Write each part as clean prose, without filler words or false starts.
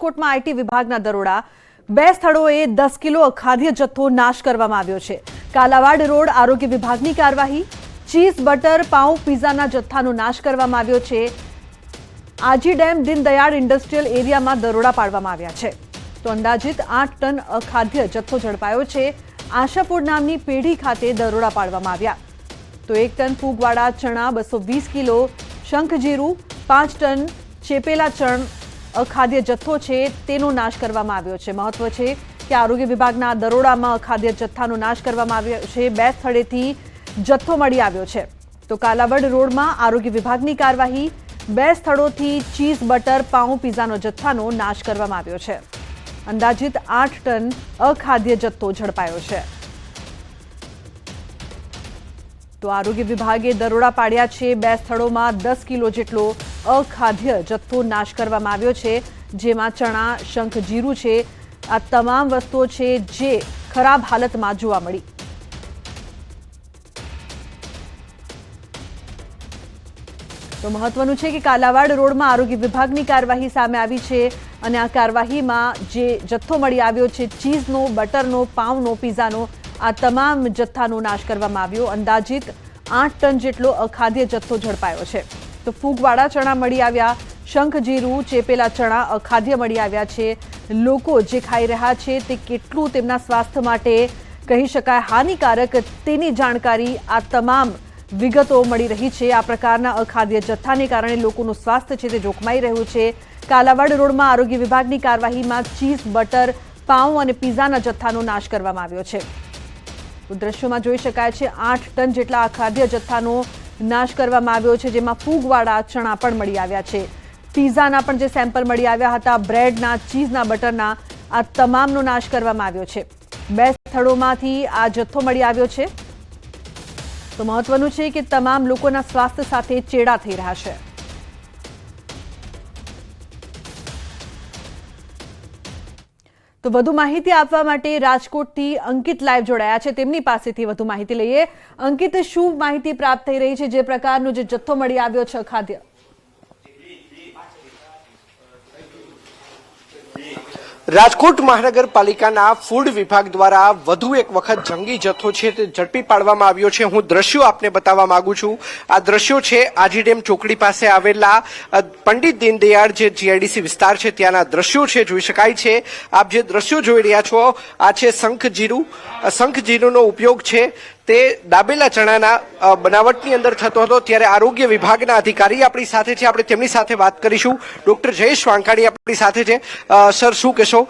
રાજકોટમાં આઈટી વિભાગના દરોડા, 2 સ્થળોએ 10 કિલો અખાદ્ય જથ્થો નાશ કરવામાં આવ્યો છે। કાલાવાડ રોડ આરોગ્ય વિભાગની કાર્યવાહી, ચીઝ બટર પાઉં પીઝાના જથ્થાનો નાશ કરવામાં આવ્યો છે। આજી ડેમ દીનદયાળ ઇન્ડસ્ટ્રીયલ એરિયામાં દરોડા પાડવામાં આવ્યા છે તો અંદાજિત 8 ટન અખાદ્ય જથ્થો ઝડપાયો છે। આશાપુર નામની પેઢી ખાતે દરોડા પાડવામાં આવ્યા તો 1 ટન ફૂગવાળા ચણા, 220 કિલો શંખજીરું, 5 ટન ચેપેલા ચણ અખાદ્ય જથ્થો છે તેનો નાશ કરવામાં આવ્યો છે। મહત્વ છે કે આરોગ્ય વિભાગના દરોડામાં અખાદ્ય જથ્થાનો નાશ કરવામાં આવ્યો છે। 2 સ્થળેથી જથ્થો મળી આવ્યો છે તો કાલાવડ રોડમાં આરોગ્ય વિભાગની કાર્યવાહી, 2 સ્થળોથી ચીઝ બટર પાઉં પીઝાનો જથ્થાનો નાશ કરવામાં આવ્યો છે। અંદાજિત 8 ટન અખાદ્ય જથ્થો ઝડપાયો છે તો આરોગ્ય વિભાગે દરોડા પાડ્યા છે। 2 સ્થળોમાં 10 કિલો જેટલો અખાદ્ય જથ્થો નાશ કરવામાં આવ્યો છે, જેમાં ચણા, શંખજીરું છે। આ તમામ વસ્તુઓ છે જે ખરાબ હાલતમાં જોવા મળી। તો મહત્વનું છે કે કાલાવાડ રોડમાં આરોગ્ય વિભાગની કાર્યવાહી સામે આવી છે અને આ કાર્યવાહીમાં જે જથ્થો મળી આવ્યો છે ચીઝનો, બટરનો, પાઉંનો, પીઝાનો, આ તમામ જથ્થાનો નાશ કરવામાં આવ્યો। અંદાજિત 8 ટન જેટલો અખાદ્ય જથ્થો ઝડપાયો છે તો ફૂગવાળા ચણા મળી આવ્યા, શંખજીરું, ચેપેલા ચણા અખાદ્ય મળી આવ્યા છે। લોકો જે ખાઈ રહ્યા છે તે કેટલું તેમના સ્વાસ્થ્ય માટે કહી શકાય હાનિકારક તેની જાણકારી આ તમામ વિગતો મળી રહી છે। આ પ્રકારના અખાદ્ય જથ્થાને કારણે લોકોનું સ્વાસ્થ્ય છે તે જોખમાઈ રહ્યું છે। કાલાવાડ રોડમાં આરોગ્ય વિભાગની કાર્યવાહીમાં ચીઝ, બટર, પાઉં અને પીઝાના જથ્થાનો નાશ કરવામાં આવ્યો છે તો દ્રશ્યોમાં જોઈ શકાય છે 8 ટન જેટલા અખાદ્ય જથ્થાનો નાશ કરવામાં આવ્યો છે, જેમાં ફૂગવાળા ચણા પણ મળી આવ્યા છે। પીઝાના પણ જે સેમ્પલ મળી આવ્યા હતા, બ્રેડના, ચીઝના, બટરના, આ તમામનો નાશ કરવામાં આવ્યો છે। 2 સ્થળોમાંથી આ જથ્થો મળી આવ્યો છે તો મહત્વનું છે કે તમામ લોકોના સ્વાસ્થ્ય સાથે ચેડા થઈ રહ્યા છે। તો વધુ માહિતી આપવા માટે રાજકોટથી અંકિત લાઈવ જોડાયા છે, તેમની પાસેથી વધુ માહિતી લઈએ। અંકિત, શું માહિતી પ્રાપ્ત થઈ રહી છે જે પ્રકારનો જે જથ્થો મળી આવ્યો છે અખાદ્ય? રાજકોટ મહાનગરપાલિકાના ફૂડ વિભાગ દ્વારા વધુ એક વખત જંગી જથ્થો છે તે ઝડપી પાડવામાં આવ્યો છે। હું દ્રશ્યો આપને બતાવવા માંગુ છું। આ દ્રશ્યો છે આજી ડેમ ચોકડી પાસે આવેલા પંડિત દીનદયાળ જે જીઆઈડીસી વિસ્તાર છે ત્યાંના દ્રશ્યો છે, જોઈ શકાય છે। આપ જે દ્રશ્યો જોઈ રહ્યા છો આ છે શંખજીરું। શંખજીરુંનો ઉપયોગ છે તે દાબેલા ચણાના બનાવટની અંદર થતો હતો, ત્યારે આરોગ્ય વિભાગના અધિકારી આપણી સાથે છે, આપણે તેમની સાથે વાત કરીશું। ડોક્ટર જયેશ વાંકાણી આપણી સાથે છે। સર, શું કહેશો,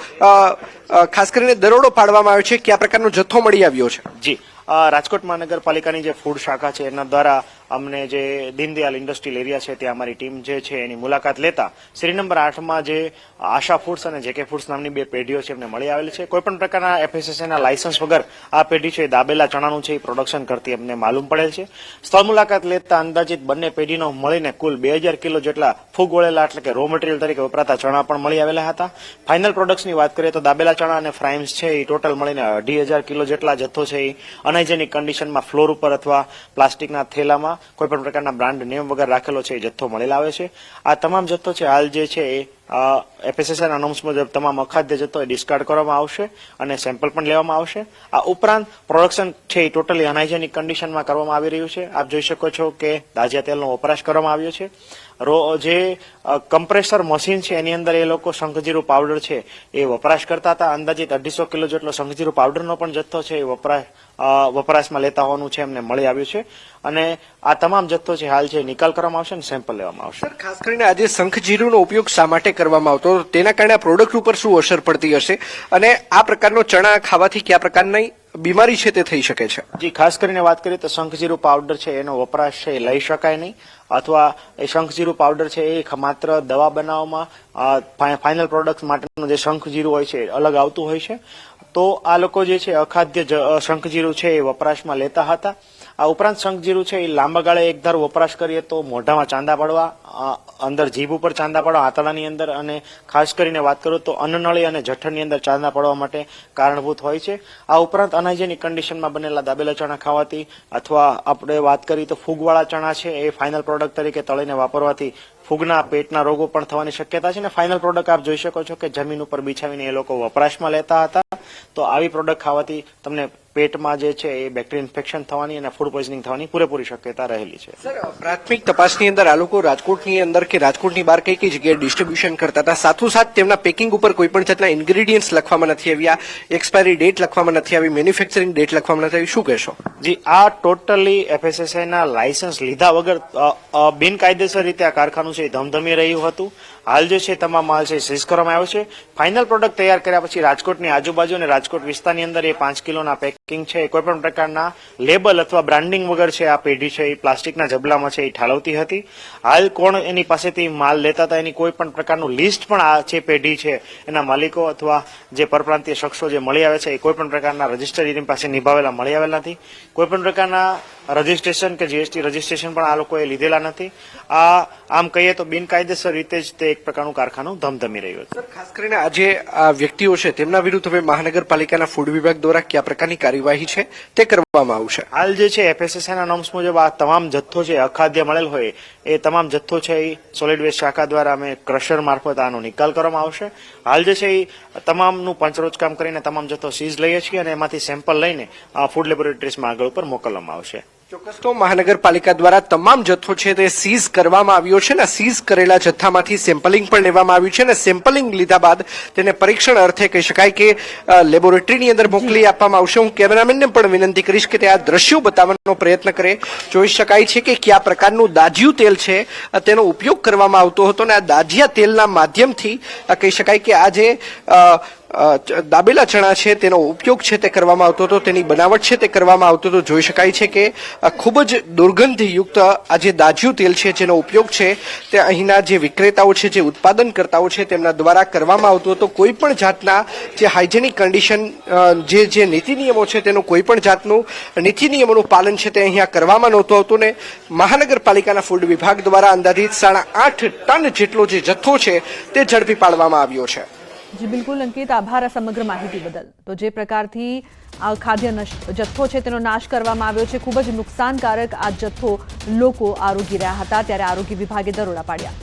ખાસ કરીને દરોડો પાડવામાં આવ્યો છે, કયા પ્રકારનો જથ્થો મળી આવ્યો છે? જી, રાજકોટ મહાનગરપાલિકાની જે ફૂડ શાખા છે એના દ્વારા અમને જે દીનદયાળ ઇન્ડસ્ટ્રીયલ એરિયા છે ત્યાં અમારી ટીમ જે છે એની મુલાકાત લેતા શ્રી નંબર 8માં જે આશા ફૂડ્સ અને જેકે ફૂડ્સ નામની 2 પેઢીઓ છે એમને મળી આવેલી છે। કોઈપણ પ્રકારના એફએસએસઆઈના લાયસન્સ વગર આ પેઢી છે દાબેલા ચણાનું છે એ પ્રોડક્શન કરતી અમને માલુમ પડેલ છે। સ્થળ મુલાકાત લેતા અંદાજિત બંને પેઢીનો મળીને કુલ 2000 કિલો જેટલા ફૂગ વળેલા એટલે કે રો મટીરિયલ તરીકે વપરાતા ચણા પણ મળી આવેલા હતા। ફાઇનલ પ્રોડક્ટ્સની વાત કરીએ તો દાબેલા ચણા અને ફ્રાઈમ્સ છે એ ટોટલ મળીને 2500 કિલો જેટલા જથ્થો છે એ અનહાઇજેનિક કન્ડિશનમાં ફ્લોર ઉપર અથવા પ્લાસ્ટિકના થેલામાં કોઈપણ પ્રકારના બ્રાન્ડ નેમ વગર રાખેલો છે એ જથ્થો મળેલા આવે છે। આ તમામ જથ્થો છે હાલ જે છે એ એફએસએસઆઈના નોર્મ્સ મુજબ તમામ અખાદ્ય જથ્થો એ ડિસ્કાર્ડ કરવામાં આવશે અને સેમ્પલ પણ લેવામાં આવશે। આ ઉપરાંત પ્રોડક્શન છે એ ટોટલી અનહાઇજેનિક કન્ડિશનમાં કરવામાં આવી રહ્યું છે। આપ જોઈ શકો છો કે તાજા તેલનો વપરાશ કરવામાં આવ્યો છે। જે કમ્પ્રેસર મશીન છે એની અંદર એ લોકો શંખજીરું પાવડર છે એ વપરાશ કરતા હતા। અંદાજિત 250 કિલો જેટલો શંખજીરું પાવડરનો પણ જથ્થો છે એ વપરાશમાં લેતા હોવાનું છે એમને મળી આવ્યું છે અને આ તમામ જથ્થો છે હાલ છે નિકાલ કરવામાં આવશે અને સેમ્પલ લેવામાં આવશે। સર, ખાસ કરીને આજે શંખજીરુંનો ઉપયોગ શા માટે કરવામાં આવતો, તેના કારણે આ પ્રોડક્ટ ઉપર શું અસર પડતી હશે અને આ પ્રકારનો ચણા ખાવાથી કયા પ્રકારની બીમારી છે તે થઈ શકે છે? જી, ખાસ કરીને વાત કરીએ તો શંખજીરું પાવડર છે એનો વપરાશ છે એ લઈ શકાય નહીં અથવા એ શંખજીરું પાવડર છે એ માત્ર દવા બનાવવામાં ફાઇનલ પ્રોડક્ટ માટેનું જે શંખજીરું હોય છે અલગ આવતું હોય છે। તો આ લોકો જે છે અખાદ્ય શંખજીરું છે એ વપરાશમાં લેતા હતા। આ ઉપરાંત શંખજીરું છે એ લાંબા ગાળે એક ધારો વપરાશ કરીએ તો મોઢામાં ચાંદા પડવા, અંદર જીભ ઉપર ચાંદા પડવા, આંતરડાની અંદર અને ખાસ કરીને વાત કરું તો અન્નનળી અને જઠરની અંદર ચાંદા પડવા માટે કારણભૂત હોય છે। આ ઉપરાંત અનહાઇજેનિક કન્ડિશનમાં બનેલા દાબેલા ચણા ખાવાથી અથવા આપણે વાત કરી તો ફૂગવાળા ચણા છે એ ફાઇનલ પ્રોડક્ટ તરીકે તળીને વાપરવાથી ફૂગના પેટના રોગો પણ થવાની શક્યતા છે અને ફાઇનલ પ્રોડક્ટ આપ જોઈ શકો છો કે જમીન ઉપર બિછાવીને એ લોકો વપરાશમાં લેતા હતા. તો આવી પ્રોડક્ટ ખાવાથી તમને પેટમાં જે છે એ બેક્ટેરિયલ ઇન્ફેક્શન થવાની અને ફૂડ પોઈઝનિંગ થવાની પૂરેપૂરી શક્યતા રહેલી છે. સર, પ્રાથમિક તપાસની અંદર આ લોકો રાજકોટની અંદર કે રાજકોટની બહાર કઈ કઈ જગ્યાએ ડિસ્ટ્રીબ્યુશન કરતા હતા, સાથોસાથ તેમના પેકિંગ ઉપર કોઈ પણ જાતના ઇન્ગ્રેડિયન્ટ્સ લખવામાં નથી આવ્યા, એક્સપાયરી ડેટ લખવામાં નથી આવી, મેન્યુફેક્ચરિંગ ડેટ લખવામાં નથી આવી, શું કહેશો? જી, આ ટોટલી FSSAI ના લાયસન્સ લીધા વગર બિનકાયદેસર રીતે આ કારખાનું છે એ ધમધમી રહ્યું હતું. હાલ જે છે તમામ માલ છે સીઝ કરવામાં આવ્યો છે. ફાઇનલ પ્રોડક્ટ તૈયાર કર્યા પછી રાજકોટની આજુબાજુ અને રાજકોટ વિસ્તારની અંદર એ 5 કિલોના પેકિંગ છે કોઈ પણ પ્રકારના લેબલ અથવા બ્રાન્ડિંગ વગર છે આ પેઢી છે એ પ્લાસ્ટિકના જબલામાં છે એ ઠાલવતી હતી. હાલ કોણ એની પાસેથી માલ લેતા હતા એની કોઈ પણ પ્રકારનું લિસ્ટ પણ આ જે પેઢી છે એના માલિકો અથવા જે પરપ્રાંતીય શખ્સો જે મળી આવે છે એ કોઈ પણ પ્રકારના રજીસ્ટર એની પાસે નિભાવેલા મળી આવેલા નથી. કોઈ પણ પ્રકારના રજીસ્ટ્રેશન કે GST રજીસ્ટ્રેશન પણ આ લોકોએ લીધેલા નથી. આ આમ કહીએ તો બિનકાયદેસર રીતે જ તે એક પ્રકારનું કારખાનું ધમધમી રહ્યું હતું. ખાસ કરીને આજે આ વ્યક્તિઓ છે તેમના વિરુદ્ધ હવે મહાનગરપાલિકાના ફૂડ વિભાગ દ્વારા કયા પ્રકારની કાર્યવાહી છે તે કરવામાં આવશે? હાલ જે છે FSSAI ના નોર્મ્સ મુજબ આ તમામ જથ્થો છે અખાદ્ય મળેલ હોય એ તમામ જથ્થો છે એ સોલિડ વેસ્ટ શાખા દ્વારા અમે ક્રશર મારફત આનો નિકાલ કરવામાં આવશે. હાલ જે છે એ તમામનું પંચરોજ કામ કરીને તમામ જથ્થો સીઝ લઈએ છીએ અને એમાંથી સેમ્પલ લઈને ફૂડ લેબોરેટરીઝમાં આગળ ઉપર મોકલવામાં આવશે. ચોક્કસ તો મહાનગરપાલિકા દ્વારા તમામ જથ્થો છે તે સીઝ કરવામાં આવ્યો છે ને સીઝ કરેલા જથ્થામાંથી સેમ્પલિંગ પણ લેવામાં આવ્યું છે અને સેમ્પલિંગ લીધા બાદ તેને પરીક્ષણ અર્થે કહી શકાય કે લેબોરેટરીની અંદર મોકલી આપવામાં આવશે. હું કેમેરામેનને પણ વિનંતી કરીશ કે તે આ દ્રશ્યો બતાવવાનો પ્રયત્ન કરે. જોઈ શકાય છે કે કયા પ્રકારનું દાજ્યું તેલ છે તેનો ઉપયોગ કરવામાં આવતો હતો અને આ દાજ્યા તેલના માધ્યમથી કહી શકાય કે આ જે દાબેલા ચણા છે તેનો ઉપયોગ છે તે કરવામાં આવતો હતો, તેની બનાવટ છે તે કરવામાં આવતો હતો. જોઈ શકાય છે કે ખૂબ જ દુર્ગંધયુક્ત આ જે દાજ્યું તેલ છે જેનો ઉપયોગ છે તે અહીંના જે વિક્રેતાઓ છે જે ઉત્પાદનકર્તાઓ છે તેમના દ્વારા કરવામાં આવતો હતો. કોઈ પણ જાતના જે હાઇજેનિક કન્ડિશન જે નીતિ નિયમો છે તેનું કોઈ પણ જાતનું નીતિ નિયમોનું પાલન છે તે અહીંયા કરવામાં નહોતું આવતું ને મહાનગરપાલિકાના ફૂડ વિભાગ દ્વારા અંદાજિત 8.5 ટન જેટલો જે જથ્થો છે તે ઝડપી પાડવામાં આવ્યો છે. જી બિલકુલ અંકિત, આભાર આ સમગ્ર માહિતી બદલ. તો જે પ્રકારથી આ ખાદ્ય જથ્થો છે તેનો નાશ કરવામાં આવ્યો છે, ખૂબ જ નુકસાનકારક આ જથ્થો લોકો આરોગી રહ્યા હતા ત્યારે આરોગ્ય વિભાગે દરોડા પાડ્યા.